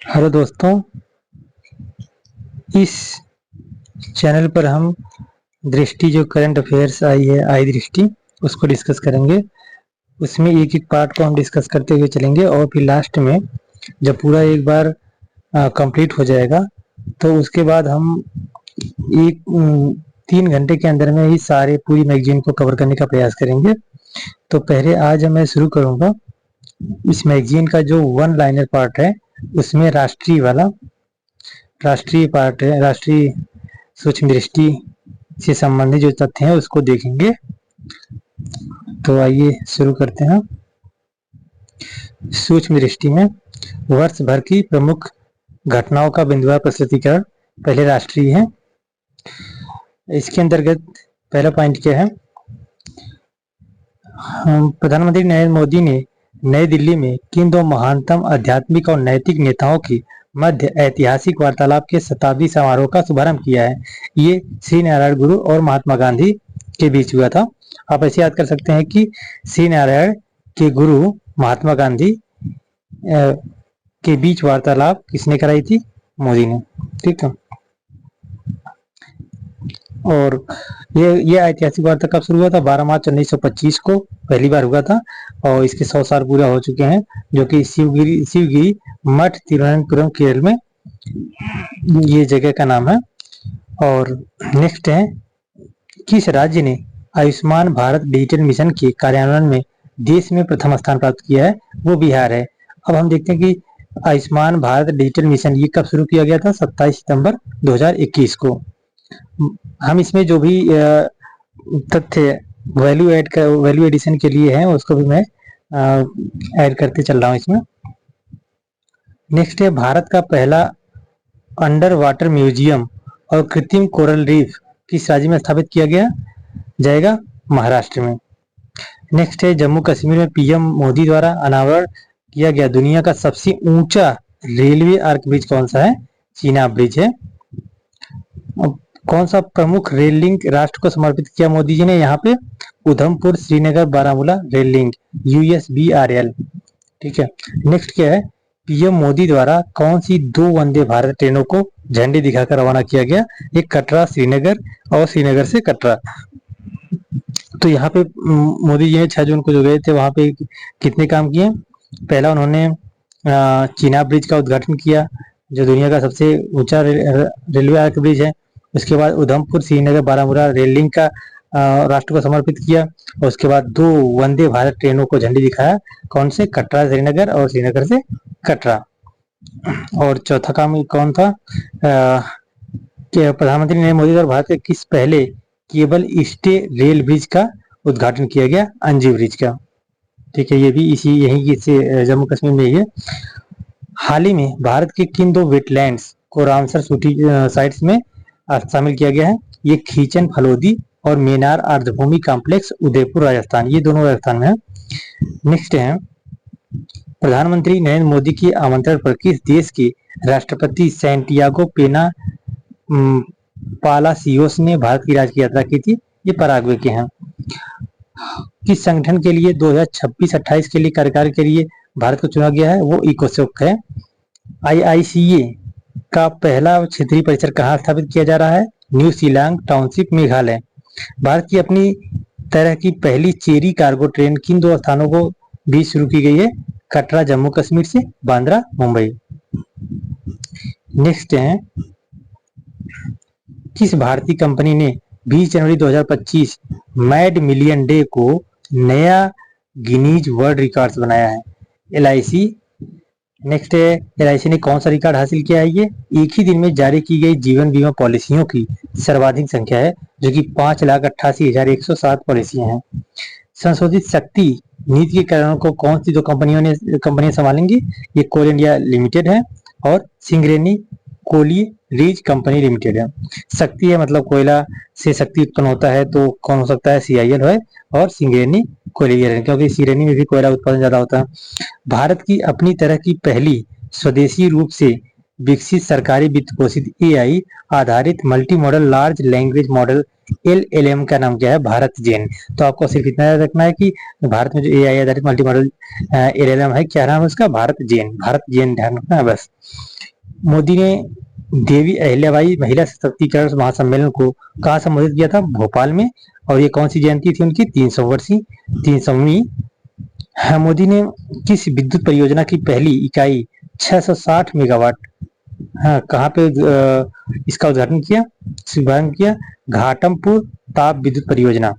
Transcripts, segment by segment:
Hello दोस्तों, इस channel पर हम दृष्टि जो करंट अफेयर्स आई है, आई दृष्टि, उसको डिस्कस करेंगे। उसमें एक एक पार्ट को हम डिस्कस करते हुए चलेंगे और फिर लास्ट में जब पूरा एक बार कंप्लीट हो जाएगा तो उसके बाद हम एक 3 घंटे के अंदर में ही सारे पूरी मैगजीन को कवर करने का प्रयास करेंगे। तो पहले आज मैं शुरू करूंगा इस मैगजीन का जो वन लाइनर पार्ट है, उसमें राष्ट्रीय पार्ट है, राष्ट्रीय सूक्ष्म दृष्टि से संबंधित जो तथ्य हैं उसको देखेंगे। तो आइए शुरू करते हैं। सूक्ष्म दृष्टि में वर्ष भर की प्रमुख घटनाओं का बिंदुवार प्रस्तुतिकरण पहले राष्ट्रीय है। इसके अंतर्गत पहला पॉइंट क्या है? प्रधानमंत्री नरेंद्र मोदी ने नई दिल्ली में किन दो महानतम आध्यात्मिक और नैतिक नेताओं की मध्य ऐतिहासिक वार्तालाप के शताब्दी समारोह का शुभारंभ किया है? ये श्री नारायण गुरु और महात्मा गांधी के बीच हुआ था। आप ऐसे याद कर सकते हैं कि श्री नारायण के गुरु महात्मा गांधी के बीच वार्तालाप किसने कराई थी? मोदी ने। ठीक है। और ये ऐतिहासिक वार्ता कब शुरू हुआ था? 12 मार्च 1925 को पहली बार हुआ था और इसके 100 साल पूरा हो चुके हैं, जो कि शिवगिरी मठ तिरुवनंतपुरम केरल में ये जगह का नाम है। और नेक्स्ट है, किस राज्य ने आयुष्मान भारत डिजिटल मिशन के कार्यान्वयन में देश में प्रथम स्थान प्राप्त किया है? वो बिहार है। अब हम देखते हैं कि आयुष्मान भारत डिजिटल मिशन ये कब शुरू किया गया था? 27 सितंबर 2021 को। हम इसमें जो भी तथ्य वैल्यू एडिशन के लिए हैं उसको भी मैं ऐड करते चल रहा हूँ इसमें। नेक्स्ट है, भारत का पहला अंडर वाटर म्यूजियम और कृत्रिम कोरल रीफ किस राज्य में स्थापित किया गया जाएगा? महाराष्ट्र में। नेक्स्ट है, जम्मू कश्मीर में पीएम मोदी द्वारा अनावरण किया गया दुनिया का सबसे ऊंचा रेलवे आर्क ब्रिज कौन सा है? चीना ब्रिज है। कौन सा प्रमुख रेल लिंक राष्ट्र को समर्पित किया मोदी जी ने? यहाँ पे Udhampur Srinagar Baramulla rail link, USBRL। ठीक है। नेक्स्ट क्या है, पीएम मोदी द्वारा कौन सी 2 वंदे भारत ट्रेनों को झंडी दिखाकर रवाना किया गया? एक कटरा श्रीनगर और श्रीनगर से कटरा। तो यहाँ पे मोदी जी ने 6 जून को जो गए थे वहां पे कितने काम किए? पहला उन्होंने चीना ब्रिज का उद्घाटन किया, जो दुनिया का सबसे ऊंचा रेलवे आर्क ब्रिज है। उसके बाद उधमपुर श्रीनगर बारामूला रेल लिंक का राष्ट्र को समर्पित किया और उसके बाद 2 वंदे भारत ट्रेनों को झंडी दिखाया। कौन से? कटरा श्रीनगर और श्रीनगर से कटरा। और चौथा काम कौन था? प्रधानमंत्री नरेंद्र मोदी द्वारा भारत के किस पहले केबल स्टे रेल ब्रिज का उद्घाटन किया गया? अंजी ब्रिज का। ठीक है, ये भी यही से जम्मू कश्मीर में ही है। हाल ही में भारत के किन 2 वेटलैंड्स को रामसर साइट्स में शामिल किया गया है? ये खींचन फलोदी और मेनार आर्द्रभूमि कॉम्प्लेक्स उदयपुर राजस्थान, ये दोनों राजस्थान में है। नेक्स्ट है, प्रधानमंत्री नरेंद्र मोदी के आमंत्रण पर किस देश के राष्ट्रपति सैंटियागो पेना पालासियोस ने भारत की राजकीय यात्रा की थी? ये पराग्वे के हैं। किस संगठन के लिए 2026-28 के लिए कार्यकाल के लिए भारत को चुना गया है? वो इकोसोक है। IICA का पहला क्षेत्रीय परिसर कहाँ स्थापित किया जा रहा है? New Shillong township, Meghalaya. भारत की अपनी तरह की पहली चेरी कार्गो ट्रेन किन 2 स्थानों को बीच शुरू की गई है? कटरा जम्मू कश्मीर से, बांद्रा मुंबई। नेक्स्ट है, किस भारतीय कंपनी ने 20 जनवरी 2025 मैड मिलियन डे को नया गिनीज वर्ल्ड रिकॉर्ड्स बनाया है? LIC। नेक्स्ट है, LIC ने कौन सा रिकॉर्ड हासिल किया है? ये एक ही दिन में जारी की गई जीवन बीमा पॉलिसियों की सर्वाधिक संख्या है, जो कि 5,88,107 पॉलिसियां हैं। संशोधित शक्ति नीति के कार्यान्वयन को कौन सी 2 कंपनियां संभालेंगी? ये कोल इंडिया लिमिटेड है और सिंगरेनी कोली रीज कंपनी लिमिटेड है। शक्ति है मतलब कोयला से शक्ति उत्पन्न होता है, तो कौन हो सकता है? CIL है और सिंगरेनी कोलियर, क्योंकि सिंगरेनी में भी कोयला उत्पादन ज्यादा होता है। भारत की अपनी तरह की पहली स्वदेशी रूप से विकसित सरकारी वित्त पोषित AI आधारित multi modal large language model LLM का नाम क्या है? भारत जेन। तो आपको सिर्फ इतना याद रखना है कि भारत में जो AI आधारित मल्टी मॉडल LLM है, क्या नाम है उसका? भारत जेन। भारत जेन ध्यान रखना है बस। मोदी ने देवी अहिल्याबाई महिला सशक्तिकरण महासम्मेलन को कहाँ संबोधित किया था? भोपाल में। और ये कौन सी जयंती थी उनकी? 300वीं। हाँ, मोदी ने किस विद्युत परियोजना की पहली इकाई 660 मेगावाट, हाँ, कहाँ पे इसका उद्घाटन किया, शुभारंभ किया? घाटमपुर ताप विद्युत परियोजना।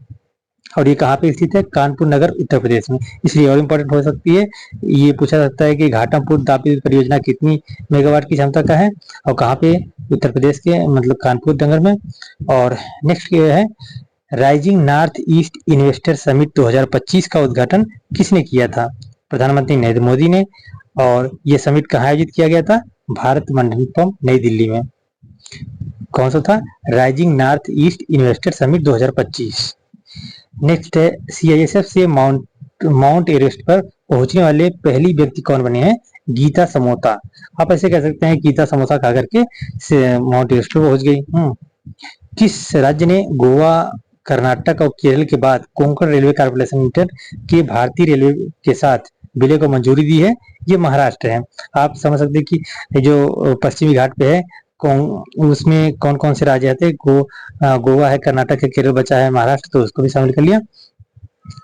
और ये कहाँ पे स्थित है? कानपुर नगर, उत्तर प्रदेश में। इसलिए और इम्पोर्टेंट हो सकती है, ये पूछा सकता है कि घाटमपुर ताप विद्युत परियोजना कितनी मेगावाट की क्षमता का है और कहाँ पे? उत्तर प्रदेश के मतलब कानपुर नगर में। और नेक्स्ट ये है, rising north east investor summit 2025 का उद्घाटन किसने किया था? प्रधानमंत्री नरेंद्र मोदी ने। और ये समिट कहाँ आयोजित किया गया था? भारत मंडपम, नई दिल्ली में। कौन सा था? Rising north east investor summit 2025। Next है, CISF से माउंट एवरेस्ट पर पहुंचने वाले पहली व्यक्ति कौन बने हैं? गीता समोता। आप ऐसे कह सकते हैं, गीता समोसा खा करके माउंट एवरेस्ट पर पहुंच गई। किस राज्य ने गोवा, कर्नाटक और केरल के बाद कोंकण रेलवे कॉर्पोरेशन लिमिटेड के भारतीय रेलवे के साथ विलय को मंजूरी दी है? ये महाराष्ट्र है। आप समझ सकते हैं कि जो पश्चिमी घाट पे है, उसमें कौन कौन से राज्य आते हैं? गोवा है, कर्नाटक है, केरल बचा है महाराष्ट्र, तो उसको भी शामिल कर लिया।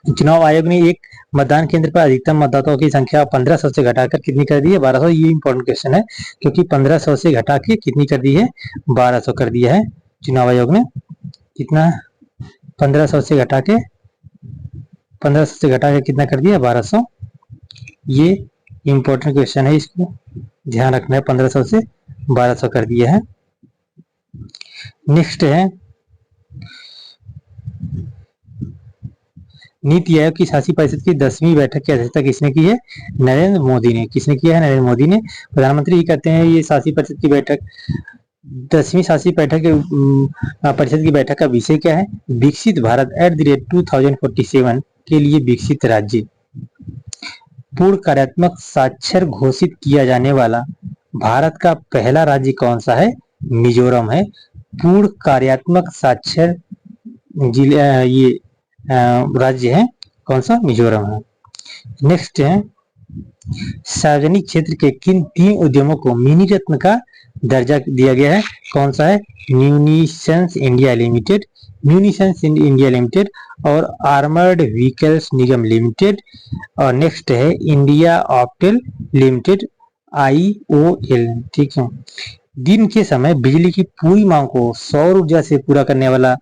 चुनाव आयोग ने एक मतदान केंद्र पर अधिकतम मतदाताओं की संख्या 1500 से घटाकर कितनी कर दी है? 1200। ये इंपॉर्टेंट क्वेश्चन है, क्योंकि 1500 से घटा के कितनी कर दी है? 1200 कर दिया है चुनाव आयोग ने। कितना? 1500 से घटा के कितना कर दिया? 1200। ये इंपॉर्टेंट क्वेश्चन है, इसको ध्यान रखना है। 1500 से 1200 कर दिया है। नेक्स्ट है, नीति आयोग की शासी परिषद की 10वीं बैठक की अध्यक्षता किसने की है? नरेंद्र मोदी ने। किसने किया है? नरेंद्र मोदी ने। प्रधानमंत्री ही करते हैं ये शासी परिषद की बैठक। 10वीं शासी परिषद की बैठक का विषय क्या है? विकसित भारत @2047 के लिए विकसित राज्य। पूर्ण कार्यात्मक साक्षर घोषित किया जाने वाला भारत का पहला राज्य कौन सा है? मिजोरम है। पूर्ण कार्यात्मक साक्षर ये राज्य है कौन सा? मिजोरम है। नेक्स्ट है, सार्वजनिक क्षेत्र के किन 3 उद्यमों को मिनी रत्न का दर्जा दिया गया है? कौन सा है? म्यूनिशंस इंडिया लिमिटेड और आर्मर्ड व्हीकल्स निगम लिमिटेड। और नेक्स्ट है, इंडिया ऑप्टेल लिमिटेड, IOL। ठीक है। दिन के समय बिजली की पूरी मांग को सौर ऊर्जा से पूरा करने वाला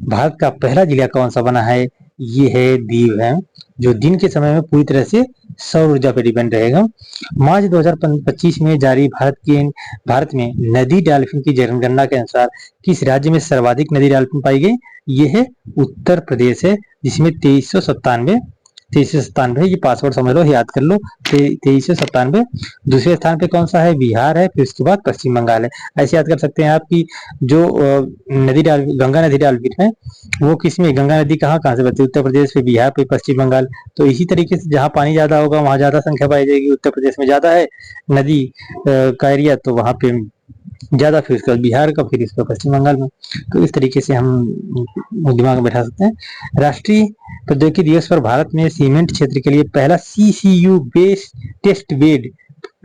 भारत का पहला जिला कौन सा बना है? ये है दीव है, जो दिन के समय में पूरी तरह से सौर ऊर्जा पर डिपेंड रहेगा। मार्च 2025 में जारी भारत में नदी डॉल्फिन की जनगणना के अनुसार किस राज्य में सर्वाधिक नदी डॉल्फिन पाई गई? ये है उत्तर प्रदेश है, जिसमें 2397। ये पासवर्ड समझ लो, याद कर लो। 2397। दूसरे स्थान पे कौन सा है? बिहार है। फिर उसके बाद पश्चिम बंगाल है। ऐसे याद कर सकते हैं आप कि जो गंगा नदी डॉल्फिन है, वो किसमें? गंगा नदी कहाँ कहाँ से बहती है? उत्तर प्रदेश, पे बिहार, पे पश्चिम बंगाल। तो इसी तरीके से जहाँ पानी ज्यादा होगा वहां ज्यादा संख्या पाई जाएगी। उत्तर प्रदेश में ज्यादा है नदी का एरिया, तो वहां पे ज्यादा, फिर उसके बाद बिहार का, फिर इसका पश्चिम बंगाल में। तो इस तरीके से हम दिमाग में बैठा सकते हैं। राष्ट्रीय प्रौद्योगिकी दिवस पर भारत में सीमेंट क्षेत्र के लिए पहला CCU based test bed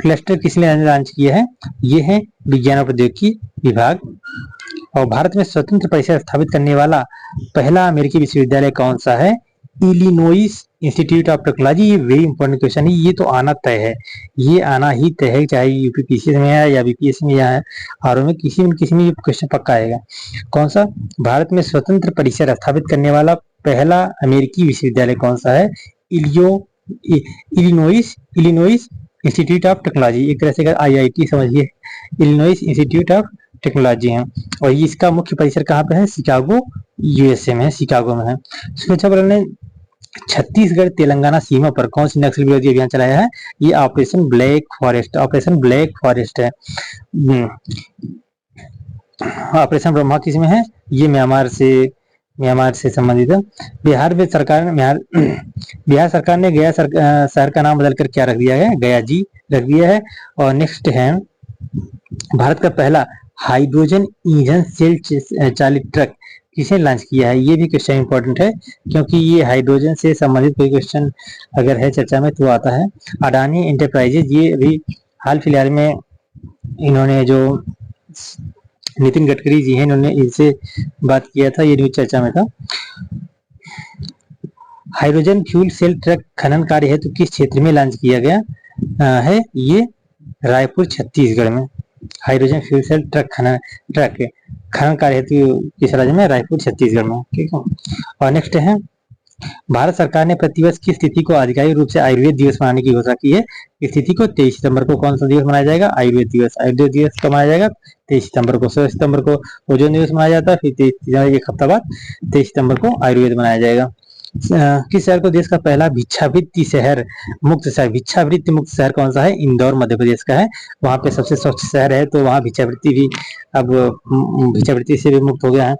cluster किसने लॉन्च किया है? ये है विज्ञान और प्रौद्योगिकी विभाग। और भारत में स्वतंत्र परिसर स्थापित करने वाला पहला अमेरिकी विश्वविद्यालय कौन सा है? Illinois institute of technology. ये वेरी इंपॉर्टेंट क्वेश्चन है, ये तो आना तय है, ये आना ही तय है, चाहे UPPC में आया या BPSC में आया है, RO में किसी में ये क्वेश्चन पक्का आएगा। कौन सा? भारत में स्वतंत्र परिसर स्थापित करने वाला पहला अमेरिकी विश्वविद्यालय कौन सा है? इलिनोइस इंस्टीट्यूट ऑफ टेक्नोलॉजी, एक तरह से IIT समझिए, इलिनोइस इंस्टीट्यूट ऑफ टेक्नोलॉजी है। और इसका मुख्य परिसर कहाँ पे है? शिकागो, USA में है, शिकागो में है। सुरक्षा बल ने छत्तीसगढ़ तेलंगाना सीमा पर कौन सी नक्सल विरोधी अभियान चलाया है? ये ऑपरेशन ब्लैक फॉरेस्ट है। ऑपरेशन ब्रह्मा किस में है? ये म्यांमार से संबंधित है। बिहार सरकार ने गया शहर का नाम बदलकर क्या रख दिया है? गया जी रख दिया है। और नेक्स्ट है, भारत का पहला हाइड्रोजन इंजन सेल चालित ट्रक किसने लॉन्च किया है, ये भी क्वेश्चन इंपॉर्टेंट है क्योंकि ये हाइड्रोजन से संबंधित कोई क्वेश्चन अगर है चर्चा में तो आता है। अडानी एंटरप्राइजेज, ये अभी हाल फिलहाल में इन्होंने जो नितिन गडकरी जी हैं इन्होंने इनसे बात किया था, ये न्यूज चर्चा में था। हाइड्रोजन फ्यूल सेल ट्रक खनन कार्य हेतु किस क्षेत्र में लॉन्च किया गया है, ये रायपुर छत्तीसगढ़ में। हाइड्रोजन फ्यूल सेल ट्रक खनन कार्य हेतु किस राज्य में, रायपुर छत्तीसगढ़ में। ठीक है। और नेक्स्ट है, भारत सरकार ने प्रतिवर्ष किस तिथि को आधिकारिक रूप से आयुर्वेद दिवस मनाने की घोषणा की है। इस तिथि को 23 सितंबर को कौन सा दिवस मनाया जाएगा, आयुर्वेद दिवस। आयुर्वेद दिवस कब मनाया जाएगा, 23 सितंबर को। 16 सितंबर को ओजोन दिवस मनाया जाता है, फिर 23 एक हफ्ता बाद 23 सितंबर को आयुर्वेद मनाया जाएगा। किस शहर को देश का पहला भिक्षावृत्ति मुक्त शहर कौन सा है, इंदौर मध्य प्रदेश का है। वहाँ पे सबसे स्वच्छ शहर है तो वहाँ भिक्षावृत्ति भी अब भिक्षावृत्ति से भी मुक्त हो गया है।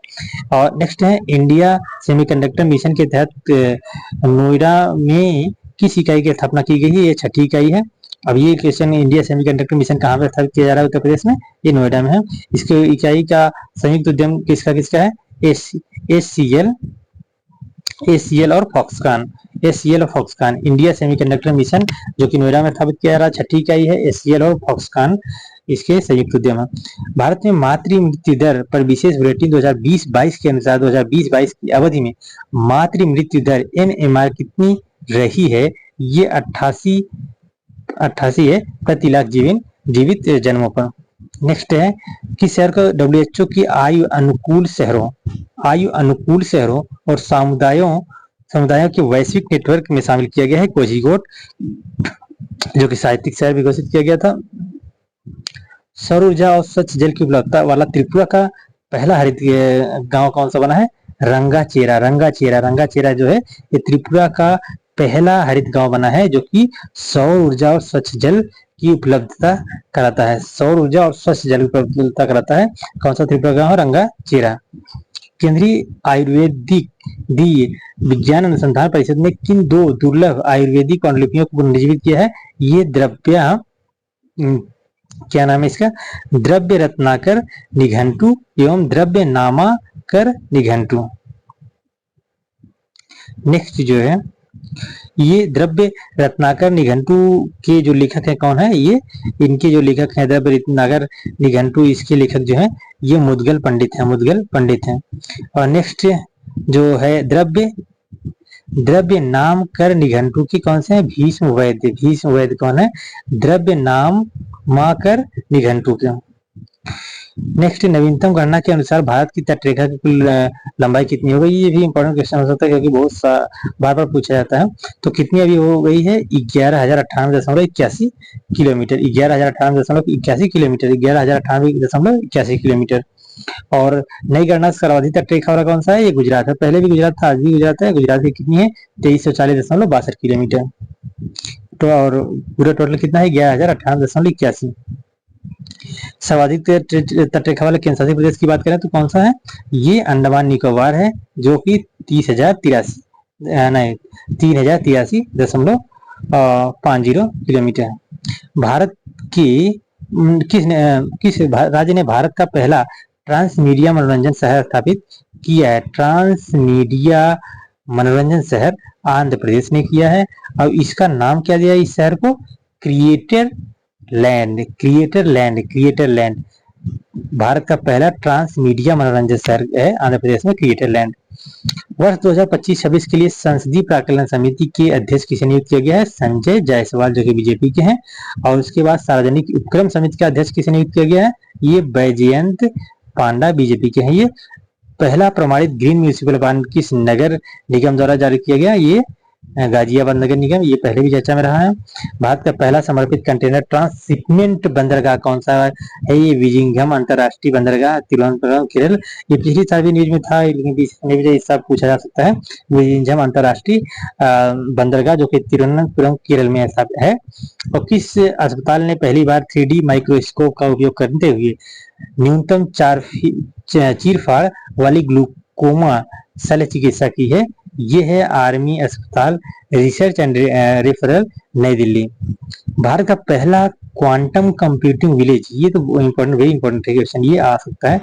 और नेक्स्ट है, इंडिया सेमीकंडक्टर मिशन के तहत नोएडा में किस इकाई की स्थापना की गई है, ये 6ठी इकाई है। अब ये क्वेश्चन, इंडिया सेमीकंडक्टर मिशन कहाँ पे स्थापित किया जा रहा है, उत्तर प्रदेश में, ये नोएडा में है। इसके इकाई का संयुक्त उद्यम किसका है, एसीएल और फॉक्सकॉन। इंडिया सेमीकंडक्टर मिशन जो कि नोएडा में स्थापित किया जा रहा है, 6ठी इकाई है, एसीएल और फॉक्सकॉन इसके संयुक्त उद्यम है। भारत में मातृ मृत्यु दर पर विशेष बुलेटिन 2020-22 के अनुसार 2020-22 की अवधि में मातृ मृत्यु दर एमएमआर कितनी रही है, ये 88 है प्रति लाख जीवित जन्मों पर। नेक्स्ट है, किस शहर को डब्ल्यूएचओ की आयु अनुकूल शहरों और समुदायों के वैश्विक नेटवर्क में शामिल किया गया है, कोझिकोड, जो कि साहित्यिक शहर भी घोषित किया गया था। सौर ऊर्जा और स्वच्छ जल की उपलब्धता वाला त्रिपुरा का पहला हरित गांव कौन सा बना है, रंगाचेरा जो है ये त्रिपुरा का पहला हरित गांव बना है जो कि सौर ऊर्जा और स्वच्छ जल की उपलब्धता कराता है। कौन सा त्रिपुरा गांव है, रंगाचेरा। केंद्रीय आयुर्वेदिक विज्ञान अनुसंधान परिषद ने किन 2 दुर्लभ आयुर्वेदिक पांडुलिपियों को पुनर्जीवित किया है, ये क्या नाम है इसका, द्रव्य रत्नाकर निघंटु एवं द्रव्य नामाकर निघंटु। नेक्स्ट जो है, ये द्रव्य रत्नाकर निघंटु के जो लेखक है कौन है, ये इनके जो लेखक हैं द्रव्य रत्नाकर निघंटु, इसके लेखक जो है ये मुदगल पंडित हैं। और नेक्स्ट जो है, द्रव्य नाम कर निघंटु की कौन से है, भीष्म वैद्य कौन है, द्रव्य नाम माकर निघंटु के। नेक्स्ट, नवीनतम गणना के अनुसार भारत की तटरेखा की कुल लंबाई कितनी हो गई, ये भी इंपॉर्टेंट क्वेश्चन हो सकता है क्योंकि बहुत बार पूछा जाता है। तो कितनी अभी हो गई है, 11,098.81 किलोमीटर, 11,098.81 किलोमीटर। और नई गणना सर्वाधिक तटरेखा वाला कौन सा है, ये गुजरात है। पहले भी गुजरात था, आज भी गुजरात है। गुजरात की कितनी है, 2340.62 किलोमीटर। तो और पूरा टोटल कितना है, 11,098.81। सर्वाधिक तटरेखा वाले केंद्र शासित प्रदेश की बात करें तो कौन सा है, ये अंडमान निकोबार है जो कि 3,083.50 किलोमीटर है। भारत की किस राज्य ने भारत का पहला ट्रांसमीडिया मनोरंजन शहर स्थापित किया है, ट्रांसमीडिया मनोरंजन शहर आंध्र प्रदेश ने किया है। अब इसका नाम क्या दिया इस शहर को, क्रिएटर लैंड। भारत का पहला ट्रांसमीडिया मनोरंजन शहर है आंध्र प्रदेश में, क्रिएटर लैंड। वर्ष 2025-26 के लिए संसदीय प्राक्कलन समिति के अध्यक्ष किसे नियुक्त किया गया है, संजय जायसवाल जो कि बीजेपी के हैं। और उसके बाद सार्वजनिक उपक्रम समिति का अध्यक्ष किसे नियुक्त किया गया है, ये बैजयंत पांडा बीजेपी के हैं। ये पहला प्रमाणित ग्रीन म्यूनिसिपल बांड किस नगर निगम द्वारा जारी किया गया, ये गाजियाबाद नगर निगम, ये पहले भी चर्चा में रहा है। भारत का पहला समर्पित कंटेनर ट्रांसशिपमेंट बंदरगाह कौन सा है, ये विजिंघम अंतरराष्ट्रीय बंदरगाह, तिरुवनंतपुरम केरल। ये पिछली साल भी न्यूज में था लेकिन इस सब पूछा जा सकता है। विजिंघम अंतरराष्ट्रीय बंदरगाह जो कि तिरुवनंतपुरम केरल में है। और किस अस्पताल ने पहली बार 3D माइक्रोस्कोप का उपयोग करते हुए न्यूनतम चीरफाड़ वाली ग्लूकोमा शल्य चिकित्सा की है, ये है आर्मी अस्पताल रिसर्च एंड रेफरल नई दिल्ली। भारत का पहला क्वांटम कंप्यूटिंग विलेज, ये तो इम्पोर्टेंट, वेरी इंपॉर्टेंट है क्वेश्चन, ये आ सकता है।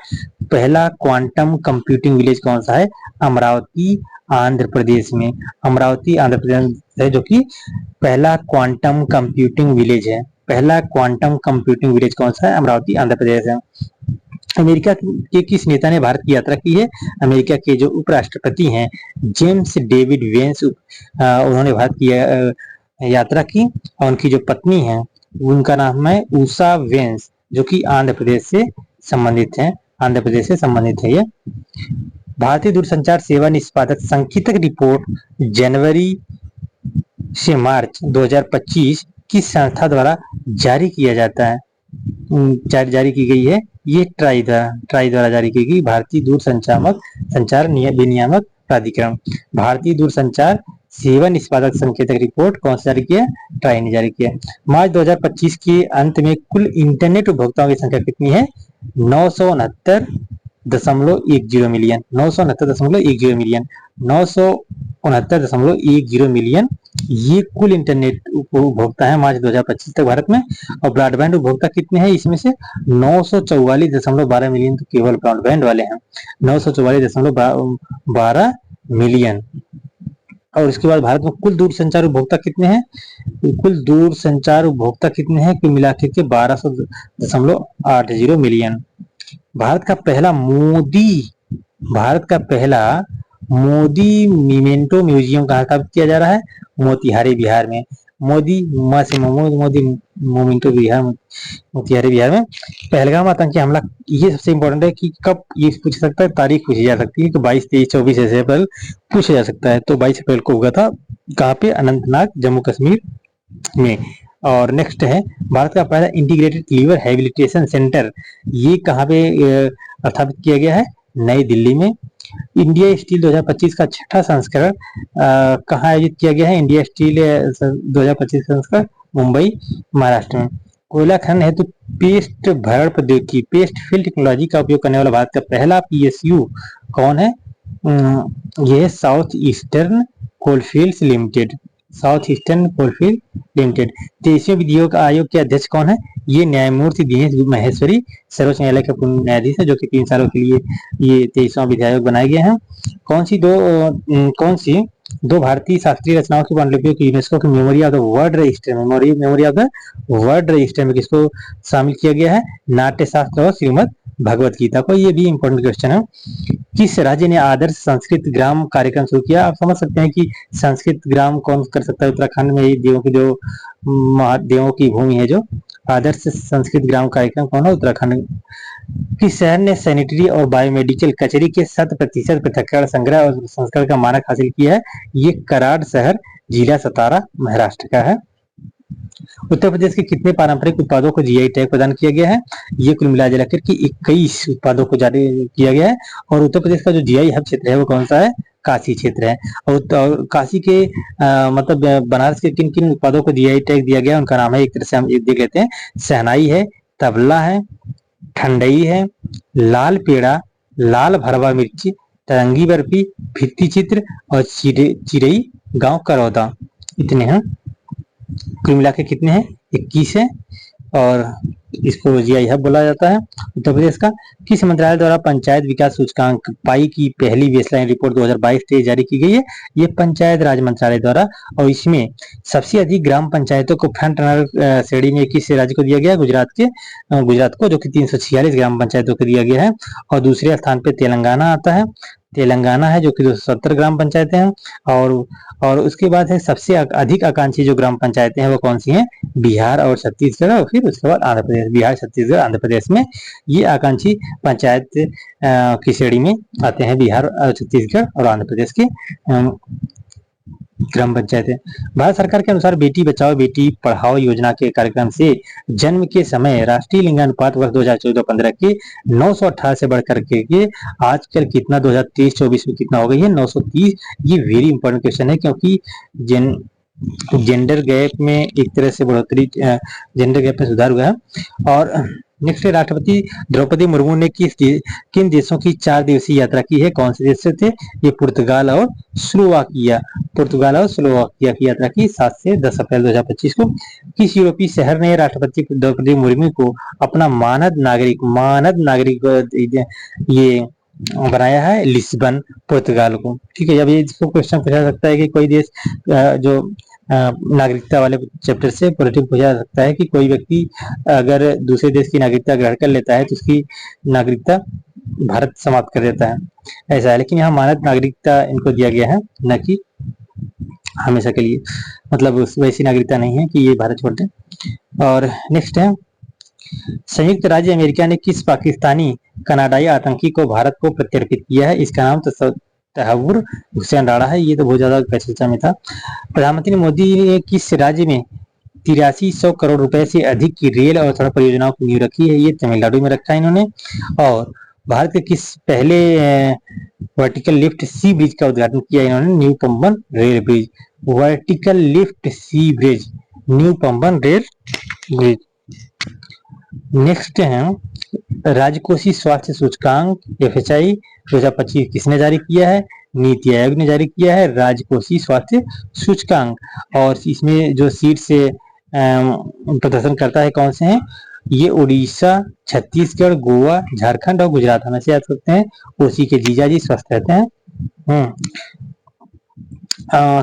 पहला क्वांटम कंप्यूटिंग विलेज कौन सा है? अमरावती आंध्र प्रदेश में, अमरावती आंध्र प्रदेश है जो कि पहला क्वांटम कंप्यूटिंग विलेज है। पहला क्वांटम कंप्यूटिंग विलेज कौन सा है? अमरावती आंध्र प्रदेश है। अमेरिका के किस नेता ने भारत की यात्रा की है? अमेरिका के जो उपराष्ट्रपति हैं जेम्स डेविड वेंस, उन्होंने भारत की यात्रा की, और उनकी जो पत्नी है उनका नाम है उषा वेंस, जो कि आंध्र प्रदेश से संबंधित है, आंध्र प्रदेश से संबंधित है ये। भारतीय दूरसंचार सेवा निष्पादक सांकेतिक रिपोर्ट जनवरी से मार्च 2025 किस संस्था द्वारा जारी किया जाता है? जारी की गई है, ये ट्राई द्वारा जारी की गई, भारतीय संचार विनियामक प्राधिकरण। भारतीय दूरसंचार सेवा निष्पादक संकेतक रिपोर्ट कौन सा जारी किया? ट्राई ने जारी किया। मार्च 2025 के अंत में कुल इंटरनेट उपभोक्ताओं की संख्या कितनी है? 969.10 मिलियन, 969.10 मिलियन, 969.10 मिलियन, ये कुल इंटरनेट उपभोक्ता है मार्च 2025 तक भारत में। और ब्रॉडबैंड उपभोक्ता कितने हैं इसमें से? 944.12 मिलियन तो केवल ब्रॉडबैंड वाले हैं, 944.12 मिलियन। और इसके बाद भारत में कुल दूरसंचार उपभोक्ता कितने हैं? कुल दूरसंचार उपभोक्ता कितने हैं कि मिला के 1200.80 मिलियन। भारत का पहला मोदी मिमेंटो म्यूजियम कहाँ स्थापित किया जा रहा है? मोतिहारी बिहार में। मोदी मोमेंटो बिहार, मोतिहारी बिहार में। पहलगाम आतंकी हमला, ये सबसे इंपॉर्टेंट है कि कब ये पूछ सकता है, तारीख पूछी जा सकती है कि 22, 23, 24 ऐसे अप्रैल पूछा जा सकता है। तो 22 अप्रैल को हुआ था, कहाँ पे? अनंतनाग, जम्मू कश्मीर में। और नेक्स्ट है भारत का पहला इंटीग्रेटेड लीवर हैबिलिटेशन सेंटर, ये कहाँ पे स्थापित किया गया है? नई दिल्ली में। इंडिया स्टील 2025 का छठा संस्करण कहाँ आयोजित किया गया है? इंडिया स्टील 2025 संस्करण मुंबई, महाराष्ट्र में। कोयला खनन हेतु पेस्ट भरण प्रौद्योगिकी, पेस्ट फिल टेक्नोलॉजी का उपयोग करने वाला भारत का पहला पीएसयू कौन है? यह South Eastern Coalfields Limited, South Eastern Coalfield Limited. 23वें विधि आयोग के अध्यक्ष कौन है? ये न्यायमूर्ति दिनेश माहेश्वरी, सर्वोच्च न्यायालय के पूर्व न्यायाधीश है, जो कि 3 सालों के लिए ये 23वां विधि आयोग बनाए गए हैं। कौन सी दो भारतीय शास्त्रीय रचनाओं की पांडुलिपियों की यूनेस्को की memory of the world register, memory of the world register में किसको शामिल किया गया है? नाट्यशास्त्र और श्रीमद भगवत गीता को। ये भी इंपॉर्टेंट क्वेश्चन है। किस राज्य ने आदर्श संस्कृत ग्राम कार्यक्रम शुरू किया? आप समझ सकते हैं कि संस्कृत ग्राम कौन कर सकता है? उत्तराखंड में देवों की जो महादेवों की भूमि है, जो आदर्श संस्कृत ग्राम कार्यक्रम कौन है? उत्तराखंड। किस शहर ने सैनिटरी और बायोमेडिकल कचरे के 100% पृथक्करण, संग्रह और संस्करण का मानक हासिल किया है? ये कराड़ शहर, जिला सतारा, महाराष्ट्र का है। उत्तर प्रदेश के कितने पारंपरिक उत्पादों को जीआई टैग प्रदान किया गया है? ये कुल मिला जुलाकर के 21 उत्पादों को जारी किया गया है। और उत्तर प्रदेश का जो जीआई हब क्षेत्र है वो कौन सा है? काशी क्षेत्र है। और काशी के मतलब बनारस के किन किन उत्पादों को जीआई टैग दिया गया, उनका नाम है, एक तरह से हम देख लेते हैं। शहनाई है, तबला है, ठंडई है, लाल पेड़ा, लाल भरवा मिर्ची, तरंगी बर्फी, भित्ति चित्र और चिरई गांव करौदा। इतने हैं, कुल मिला के कितने हैं? 21 है। और इसको जीआई हब बोला जाता है उत्तर प्रदेश का। किस मंत्रालय द्वारा पंचायत विकास सूचकांक पाई की पहली बेसलाइन रिपोर्ट 2022-23 जारी की गई है? ये पंचायत राज मंत्रालय द्वारा। और इसमें सबसे अधिक ग्राम पंचायतों को फ्रंट रनर श्रेणी में किस राज्य को दिया गया? गुजरात को, जो कि 346 ग्राम पंचायतों को दिया गया है। और दूसरे स्थान पे तेलंगाना आता है, तेलंगाना है जो कि 270 ग्राम पंचायतें हैं। और उसके बाद है सबसे अधिक आकांक्षी जो ग्राम पंचायतें हैं वो कौन सी हैं? बिहार और छत्तीसगढ़। और फिर उसके बाद आंध्र प्रदेश, बिहार, छत्तीसगढ़, आंध्र प्रदेश में ये आकांक्षी पंचायत की श्रेणी में आते हैं, बिहार, छत्तीसगढ़ और आंध्र प्रदेश के ग्राम पंचायतें। भारत सरकार के अनुसार बेटी बचाओ बेटी पढ़ाओ योजना के कार्यक्रम से जन्म के समय राष्ट्रीय लिंगानुपात वर्ष 2014-15 के 918 से बढ़कर के आजकल कितना 2023-24 में कितना हो गई है? 930। ये वेरी इंपॉर्टेंट क्वेश्चन है, क्योंकि जेंडर गैप में एक तरह से बढ़ोतरी, जेंडर गैप में सुधार हुआ है। और नेक्स्ट है राष्ट्रपति द्रौपदी मुर्मू ने किन देशों की 4 दिवसीय यात्रा की है? कौन से देश से थे? ये पुर्तगाल और स्लोवाकिया, पुर्तगाल और स्लोवाकिया की यात्रा की 7 से 10 अप्रैल 2025 को। किस यूरोपीय शहर ने राष्ट्रपति द्रौपदी मुर्मू को अपना मानद नागरिक ये बनाया है? लिस्बन, पुर्तगाल को। ठीक है, अब ये क्वेश्चन पूछा सकता है कि कोई देश जो नागरिकता वाले चैप्टर से पॉलिटिक्स पूछा जा सकता है कि कोई व्यक्ति अगर दूसरे देश की नागरिकता ग्रहण कर लेता है तो उसकी नागरिकता भारत समाप्त कर देता है, ऐसा है। लेकिन यहाँ मानद नागरिकता इनको दिया गया है, न कि हमेशा के लिए, मतलब वैसी नागरिकता नहीं है कि ये भारत छोड़ दें। और नेक्स्ट है संयुक्त राज्य अमेरिका ने किस पाकिस्तानी कनाडाई आतंकी को भारत को प्रत्यर्पित किया है? इसका नाम तहव्वुर हुसैन राणा है। ये तो बहुत ज्यादा चर्चा में था। प्रधानमंत्री मोदी ने किस राज्य में 8300 करोड़ रुपए से अधिक की रेल और सड़क परियोजनाओं की नींव रखी है? ये तमिलनाडु में रखा है इन्होंने। और भारत के किस पहले वर्टिकल लिफ्ट सी ब्रिज का उद्घाटन किया इन्होंने? New Pamban rail bridge. Vertical lift sea bridge, new Pamban rail bridge. Next है राजकोषीय स्वास्थ्य सूचकांक FHI 2025 किसने जारी किया है? नीति आयोग ने जारी किया है राजकोषीय स्वास्थ्य सूचकांक। और इसमें जो सीट से प्रदर्शन करता है कौन से हैं? ये उड़ीसा, छत्तीसगढ़, गोवा, झारखंड और गुजरात। हमें याद करते हैं उसी के जीजाजी स्वस्थ रहते हैं।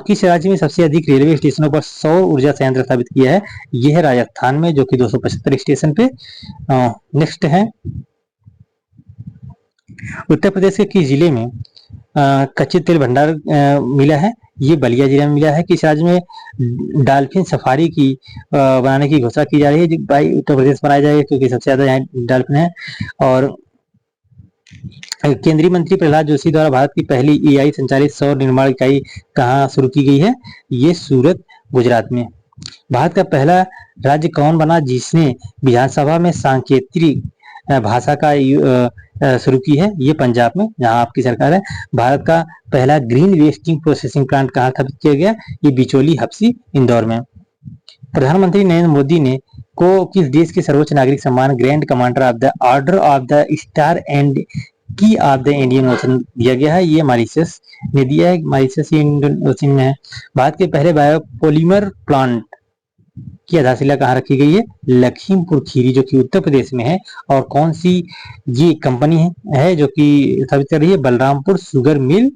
किस राज्य में सबसे अधिक रेलवे स्टेशनों पर सौर ऊर्जा संयंत्र स्थापित किया है? यह है राजस्थान में, जो कि 275 स्टेशन पे। नेक्स्ट है उत्तर प्रदेश के किस जिले में कच्चे तेल भंडार मिला है? ये बलिया जिले में मिला है। किस राज्य में डॉल्फिन सफारी की बनाने की घोषणा की जा रही है? भाई उत्तर प्रदेश बनाया जाएगा क्योंकि सबसे ज्यादा यहाँ डॉल्फिन है। और केंद्रीय मंत्री प्रहलाद जोशी द्वारा भारत की पहली AI संचालित सौर निर्माण इकाई कहाँ शुरू की गई है? ये सूरत, गुजरात में। भारत का पहला राज्य कौन बना जिसने विधानसभा में सांकेतिक भाषा का शुरू की है? ये पंजाब में, जहां आपकी सरकार है। भारत का पहला ग्रीन वेस्टिंग प्रोसेसिंग प्लांट कहाँ स्थापित किया गया? ये बिचौली हप्सी, इंदौर में। प्रधानमंत्री नरेंद्र मोदी ने को किस देश के सर्वोच्च नागरिक सम्मान grand commander of the order of the star and की ऑफ द इंडियन ओशन दिया गया है? ये मॉरिशस ने दिया है। मॉरिशस इंडियन ओशन में है। भारत के पहले बायोपॉलीमर प्लांट की आधारशिला कहाँ रखी गई है? लखीमपुर खीरी, जो कि उत्तर प्रदेश में है। और कौन सी ये कंपनी है जो कि स्थापित कर रही है? Balrampur sugar mill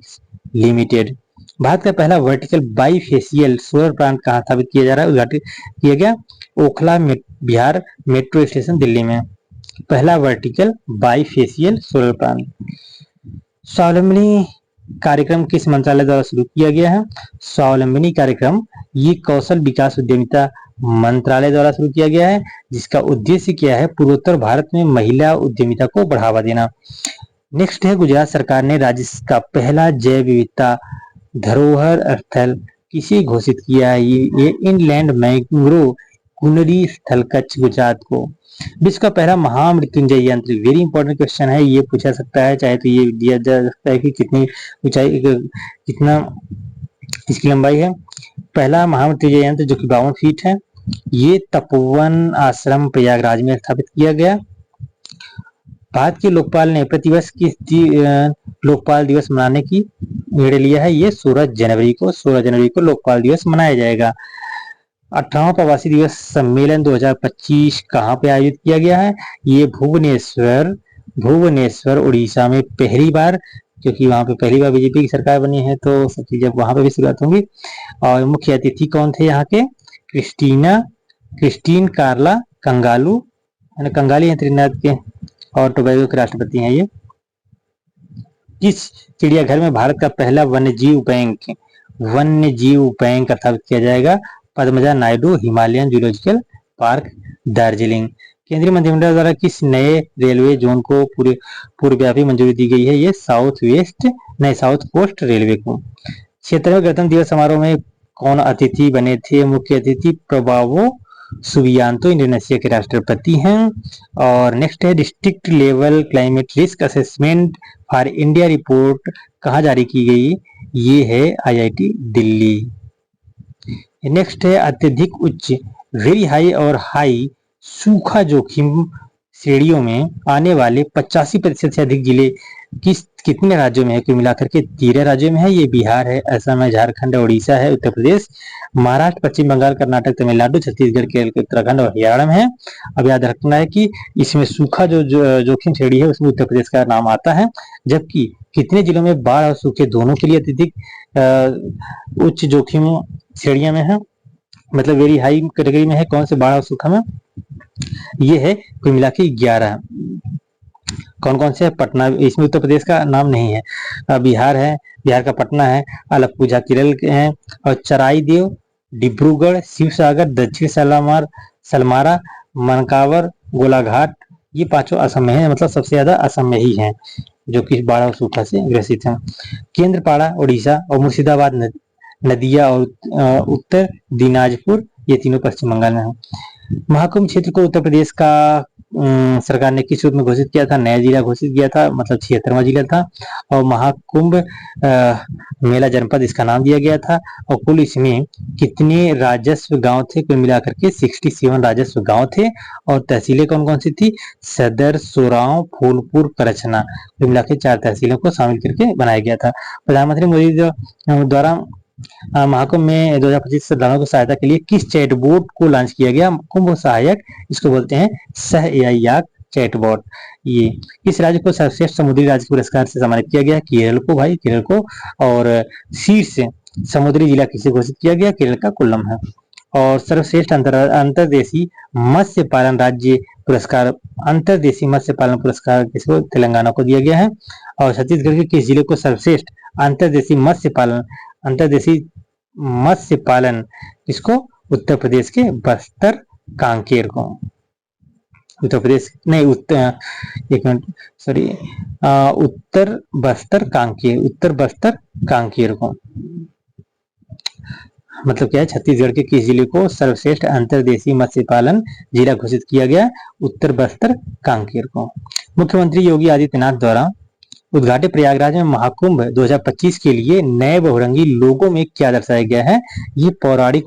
limited. Bharat का पहला वर्टिकल बाईफेशियल सोलर प्लांट कहाँ स्थापित किया जा रहा है, उद्घाटित किया गया? ओखला बिहार मेट्रो स्टेशन, दिल्ली में। पहला वर्टिकल बाईफेशियल सोलर प्लांट। स्वावलंबनी कार्यक्रम किस मंत्रालय द्वारा शुरू किया गया है? स्वावलंबनी कार्यक्रम ये कौशल विकास उद्यमिता मंत्रालय द्वारा शुरू किया गया है, जिसका उद्देश्य क्या है? पूर्वोत्तर भारत में महिला उद्यमिता को बढ़ावा देना। नेक्स्ट है गुजरात सरकार ने राज्य का पहला जैव विविधता धरोहर स्थल किसे घोषित किया है? ये इनलैंड मैंग्रोव कुनरी स्थल कच्छ, गुजरात को। विश्व का पहला महामृत्युंजय यंत्र, वेरी इंपॉर्टेंट क्वेश्चन है, ये पूछा सकता है। चाहे तो ये दिया जा सकता है कि कितनी ऊंचाई, कितना इसकी लंबाई है। पहला महामृत्युंजय यंत्र जो कि 52 फीट है, ये तपोवन आश्रम प्रयागराज में स्थापित किया गया। भारत के लोकपाल ने प्रतिवर्ष किस लोकपाल दिवस मनाने की निर्णय लिया है? ये 16 जनवरी को लोकपाल दिवस मनाया जाएगा। 18वां प्रवासी दिवस सम्मेलन 2025 कहाँ पे आयोजित किया गया है? ये भुवनेश्वर उड़ीसा में पहली बार, क्योंकि वहां पे पहली बार बीजेपी की सरकार बनी है तो सब चीजें वहां पे भी शुरुआत होंगी। और मुख्य अतिथि कौन थे यहाँ के? क्रिस्टीन कार्ला कंगालू, कंगाली है त्रिनाद के, और टोबैगो के राष्ट्रपति हैं ये। किस चिड़ियाघर में भारत का पहला वन्यजीव बैंक स्थापित किया जाएगा? Padmaja Naidu Himalayan zoological park, Darjeeling. केंद्रीय मंत्रिमंडल द्वारा किस नए रेलवे जोन को पूर्वव्यापी मंजूरी दी गई है? ये साउथ कोस्ट रेलवे को। 76वें गणतंत्र दिवस समारोह में कौन अतिथि बने थे? मुख्य अतिथि प्रभावो सुबियांतो, इंडोनेशिया के राष्ट्रपति हैं। और नेक्स्ट है district level climate risk assessment for India report कहाँ जारी की गई? ये है IIT दिल्ली। नेक्स्ट है अत्यधिक उच्च, वेरी हाई और हाई सूखा जोखिम श्रेणियों में आने वाले 85% से अधिक जिले कितने राज्यों में है? कुल मिलाकर के 13 राज्यों में है। ये बिहार है, असम है, झारखंड है, उड़ीसा है, उत्तर प्रदेश, महाराष्ट्र, पश्चिम बंगाल, कर्नाटक, तमिलनाडु, छत्तीसगढ़, केरल, उत्तराखंड और हरियाणा में है। अब याद रखना है कि इसमें सूखा जोखिम श्रेणी है उसमें उत्तर प्रदेश का नाम आता है। जबकि कितने जिलों में बाढ़ और सूखे दोनों के लिए अत्यधिक उच्च जोखिम श्रेणियों में है, मतलब वेरी हाई कैटेगरी में है? कौन से बाढ़ और सूखा में? ये है कुल मिला के 11। कौन कौन से है? पटना, इसमें उत्तर प्रदेश का नाम नहीं है। बिहार है, बिहार का पटना है, अलप्पुझा केरल के हैं, और चराईदेव, डिब्रूगढ़, शिवसागर, दक्षिण सलमारा, मनकावर, गोलाघाट, ये पांचों असम में है। मतलब सबसे ज्यादा असम में ही है जो कि बाढ़ और सूखा से ग्रसित है। केंद्रपाड़ा उड़ीसा और मुर्शिदाबाद, नदिया और उत्तर दिनाजपुर, ये तीनों पश्चिम बंगाल में है। महाकुंभ क्षेत्र को उत्तर प्रदेश का सरकार ने किस रूप में घोषित किया था? नया जिला घोषित किया था, मतलब 76वां जिला था। और महाकुंभ मेला जनपद इसका नाम दिया गया था। और कुल इसमें कितने राजस्व गांव थे? कुल मिलाकर के 67 राजस्व गांव थे। और तहसीलें कौन कौन सी थी? सदर, सोराव, फूलपुर, करछना, कुल मिला के 4 तहसीलों को शामिल करके बनाया गया था। प्रधानमंत्री मोदी द्वारा महाकुंभ में 2025 श्रद्धालुओं की सहायता के लिए किस चैटबोट को लॉन्च किया गया? कुंभ सहायक, इसको बोलते हैं सह एआई चैटबॉट। ये किस राज्य को सर्वश्रेष्ठ समुद्री राज्य पुरस्कार से सम्मानित किया गया? केरल को, भाई केरल को। और शीर्ष समुद्री जिला किसे घोषित किया गया? केरल का कोल्लम है। और सर्वश्रेष्ठ अंतरदेशी मत्स्य पालन राज्य पुरस्कार, अंतरदेशी मत्स्य पालन पुरस्कार किसको? तेलंगाना को दिया गया है। और छत्तीसगढ़ के किस जिले को सर्वश्रेष्ठ अंतरदेशी मत्स्य पालन इसको? उत्तर प्रदेश के बस्तर कांकेर को। उत्तर प्रदेश नहीं, उत्तर बस्तर कांकेर को। मतलब क्या है? छत्तीसगढ़ के किस जिले को सर्वश्रेष्ठ अंतरदेशी मत्स्य पालन जिला घोषित किया गया? उत्तर बस्तर कांकेर को। मुख्यमंत्री योगी आदित्यनाथ द्वारा उद्घाटित प्रयागराज में महाकुंभ 2025 के लिए नए बहुरंगी लोगों में क्या दर्शाया गया है? ये पौराणिक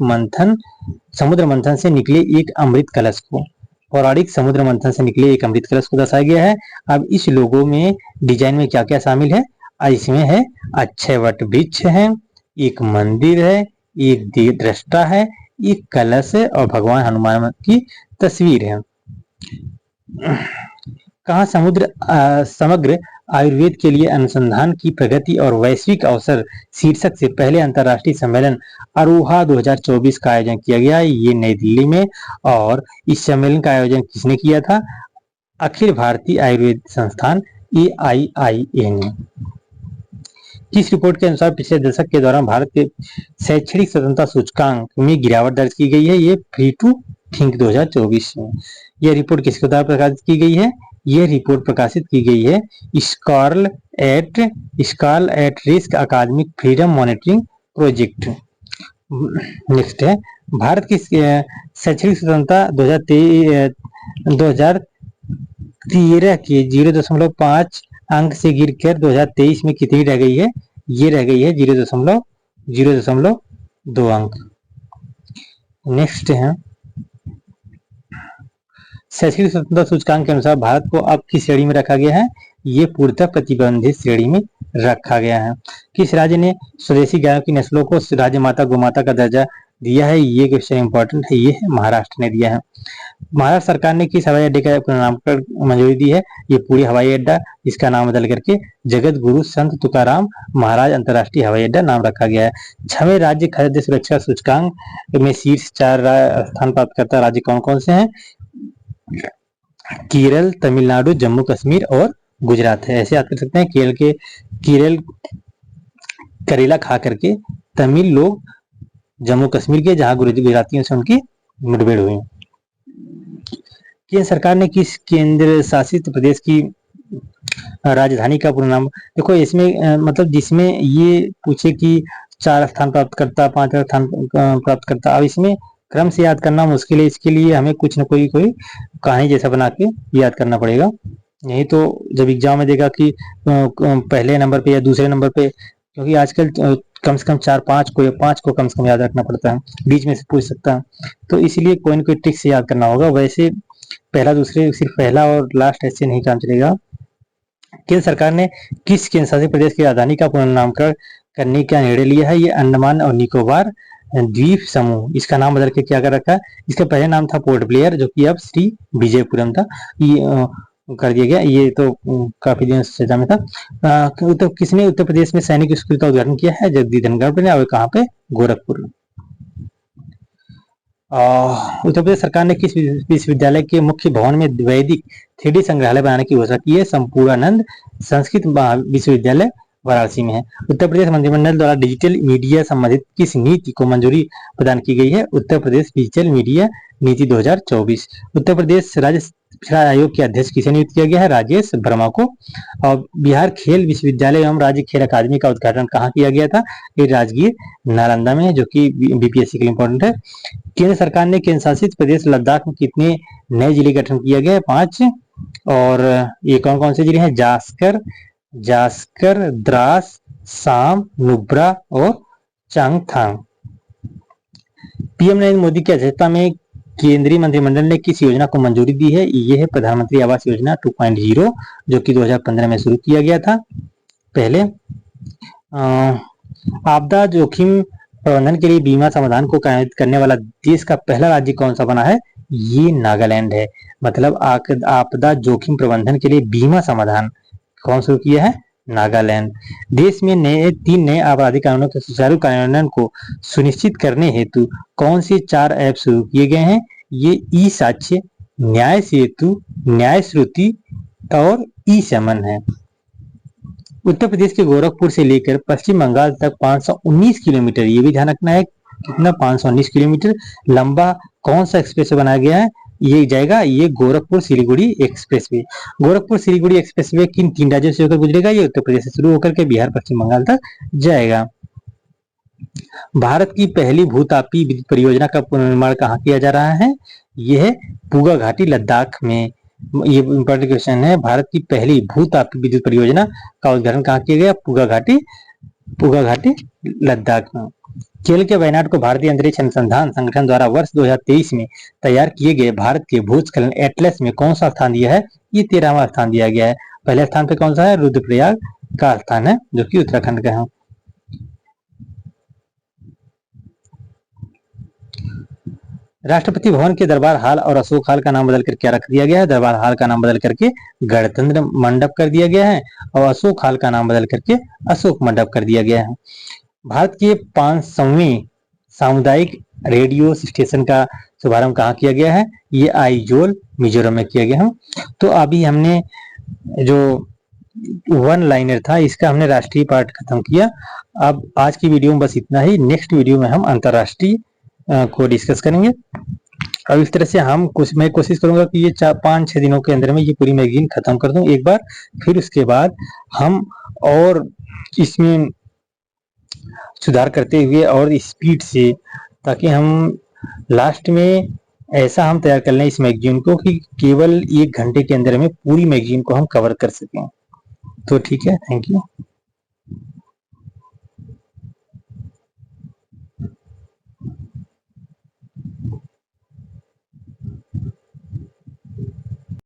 समुद्र मंथन से निकले एक अमृत कलश को, पौराणिक समुद्र मंथन से निकले एक अमृत कलश को दर्शाया गया है। अब इस लोगों में डिजाइन में क्या क्या शामिल है? इसमें है अक्षय वट वृक्ष है, एक मंदिर है, एक दृष्टा है, एक कलश है और भगवान हनुमान की तस्वीर है। कहाँ समग्र आयुर्वेद के लिए अनुसंधान की प्रगति और वैश्विक अवसर शीर्षक से पहले अंतर्राष्ट्रीय सम्मेलन अरोहा 2024 का आयोजन किया गया? ये नई दिल्ली में। और इस सम्मेलन का आयोजन किसने किया था? अखिल भारतीय आयुर्वेद संस्थान AIIA ने। किस रिपोर्ट के अनुसार पिछले दशक के दौरान भारत के शैक्षणिक स्वतंत्रता सूचकांक में गिरावट दर्ज की गई है? ये फ्री टू थिंक 2024 में। यह रिपोर्ट किसके द्वारा प्रकाशित की गई है? यह रिपोर्ट प्रकाशित की गई है स्कॉल एट रिस्क अकादमिक फ्रीडम मॉनिटरिंग प्रोजेक्ट। नेक्स्ट है, भारत की शैक्षणिक स्वतंत्रता 2013 के 0.5 अंक से गिरकर 2023 में कितनी रह गई है? ये रह गई है 0.2 अंक। नेक्स्ट है, शैक्षणिक स्वतंत्रता सूचकांक के अनुसार भारत को अब किस श्रेणी में रखा गया है? ये पूर्णतः प्रतिबंधित श्रेणी में रखा गया है। किस राज्य ने स्वदेशी गायों की नस्लों को राज्य माता गोमाता का दर्जा दिया है? ये क्वेश्चन इंपॉर्टेंट है, ये महाराष्ट्र ने दिया है। महाराष्ट्र सरकार ने किस हवाई अड्डे का नामकरण मंजूरी दी है? ये पूरी हवाई अड्डा, इसका नाम बदल करके जगत गुरु संत तुकाराम महाराज अंतरराष्ट्रीय हवाई अड्डा नाम रखा गया है। 6वें राज्य खाद्य सुरक्षा सूचकांक में शीर्ष 4 स्थान प्राप्त करता राज्य कौन कौन से हैं? केरल, तमिलनाडु, जम्मू कश्मीर और गुजरात है। ऐसे याद कर सकते हैं, केरल करेला खा करके तमिल लोग जम्मू कश्मीर के, जहां गुजरातियों से उनकी मुठभेड़ हुई। केंद्र सरकार ने किस केंद्र शासित प्रदेश की राजधानी का पूर्ण नाम? देखो इसमें मतलब जिसमें ये पूछे कि 4 स्थान प्राप्त करता, 5 स्थान प्राप्त करता, अब इसमें क्रम से याद करना मुश्किल है। इसके लिए हमें कुछ न कोई कहानी जैसा बना के याद करना पड़ेगा। नहीं तो जब एग्जाम में देगा कि पहले नंबर पे या दूसरे नंबर पे, क्योंकि आजकल कम से कम 4-5 को कम से कम याद रखना पड़ता है, बीच में से पूछ सकता है, तो इसलिए कोई न कोई ट्रिक से याद करना होगा। वैसे पहला दूसरे सिर्फ पहला और लास्ट ऐसे नहीं काम चलेगा। केंद्र सरकार ने किस केंद्र शासित प्रदेश की राजधानी का पुनर्नामकरण करने का निर्णय लिया है? ये अंडमान और निकोबार द्वीप समूह, इसका नाम बदल के क्या कर रखा है? इसका पहले नाम था पोर्ट ब्लेयर, जो कि अब श्री विजयपुरम था, ये कर दिया गया। ये तो काफी दिन से चर्चा में था। तो किसने उत्तर प्रदेश में सैनिक स्कूल का उद्घाटन किया है? जगदीप धनखड़ ने। और कहाँ पे? गोरखपुर में। उत्तर प्रदेश सरकार ने किस विश्वविद्यालय के मुख्य भवन में वैदिक 3D संग्रहालय बनाने की घोषणा की है? संपूर्णानंद संस्कृत विश्वविद्यालय वाराणसी में है। उत्तर प्रदेश मंत्रिमंडल द्वारा डिजिटल मीडिया संबंधित किस नीति को मंजूरी प्रदान की गई है? उत्तर प्रदेश डिजिटल मीडिया नीति 2024। उत्तर प्रदेश राज्य शिक्षा आयोग के अध्यक्ष किसे नियुक्त किया गया है? राजेश वर्मा को। और बिहार खेल विश्वविद्यालय एवं राज्य खेल अकादमी का उद्घाटन कहाँ किया गया था? ये राजगीर नालंदा में है, जो कि बीपीएससी के लिए इंपॉर्टेंट है। केंद्र सरकार ने केंद्र शासित प्रदेश लद्दाख में कितने नए जिले गठन किया गया है? 5। और ये कौन कौन से जिले हैं? जास्कर, द्रास, साम, नुब्रा और चांगथांग। पीएम नरेंद्र मोदी की अध्यक्षता में केंद्रीय मंत्रिमंडल ने किस योजना को मंजूरी दी है? ये है प्रधानमंत्री आवास योजना 2.0, जो कि 2015 में शुरू किया गया था। पहले आपदा जोखिम प्रबंधन के लिए बीमा समाधान को कार्यान्वित करने वाला देश का पहला राज्य कौन सा बना है? ये नागालैंड है। मतलब आपदा जोखिम प्रबंधन के लिए बीमा समाधान कौन शुरू किया है? नागालैंड। देश में 3 नए आपराधिक कानूनों के सुचारू कार्यान्वयन को सुनिश्चित करने हेतु कौन से 4 ऐप शुरू किए गए हैं? ये ई साक्ष्य, न्याय सेतु, न्याय श्रुति और ई समन है। उत्तर प्रदेश के गोरखपुर से लेकर पश्चिम बंगाल तक 519 किलोमीटर, ये भी ध्यान रखना है, कितना? 519 किलोमीटर लंबा कौन सा एक्सप्रेस बनाया गया है? ये जाएगा, ये गोरखपुर सिलीगुड़ी एक्सप्रेसवे। गोरखपुर सिलीगुड़ी एक्सप्रेसवे किन 3 राज्यों से होकर गुजरेगा? ये उत्तर प्रदेश से शुरू होकर के बिहार पश्चिम बंगाल तक जाएगा। भारत की पहली भूतापी विद्युत परियोजना का पुनर्निर्माण कहाँ किया जा रहा है? यह है पूगा घाटी लद्दाख में। ये इंपॉर्टेंट क्वेश्चन है। भारत की पहली भूतापी विद्युत परियोजना का उद्घाटन कहाँ किया गया? पूगा घाटी लद्दाख में। केरल के वायनाड को भारतीय अंतरिक्ष अनुसंधान संगठन द्वारा वर्ष 2023 में तैयार किए गए भारत के भूस्खलन एटलस में कौन सा स्थान दिया है? ये 13वां स्थान दिया गया है। पहले स्थान पे कौन सा है? रुद्रप्रयाग का स्थान है, जो कि उत्तराखंड का है। राष्ट्रपति भवन के दरबार हाल और अशोक हाल का नाम बदलकर क्या रख दिया गया है? दरबार हाल का नाम बदल करके गणतंत्र मंडप कर दिया गया है और अशोक हाल का नाम बदल करके अशोक मंडप कर दिया गया है। भारत के 500वें सामुदायिक रेडियो स्टेशन का शुभारंभ कहाँ किया गया है? ये आइजोल मिजोरम में किया गया है। तो अभी हमने जो 1 लाइनर था, इसका हमने राष्ट्रीय पार्ट खत्म किया। अब आज की वीडियो में बस इतना ही। नेक्स्ट वीडियो में हम अंतरराष्ट्रीय को डिस्कस करेंगे। अब इस तरह से मैं कोशिश करूंगा कि ये 5-6 दिनों के अंदर में ये पूरी मैगजीन खत्म कर दूं एक बार। फिर उसके बाद हम और इसमें सुधार करते हुए और स्पीड से, ताकि हम लास्ट में ऐसा हम तैयार कर लें इस मैगजीन को कि केवल 1 घंटे के अंदर में पूरी मैगजीन को हम कवर कर सकें। तो ठीक है, थैंक यू।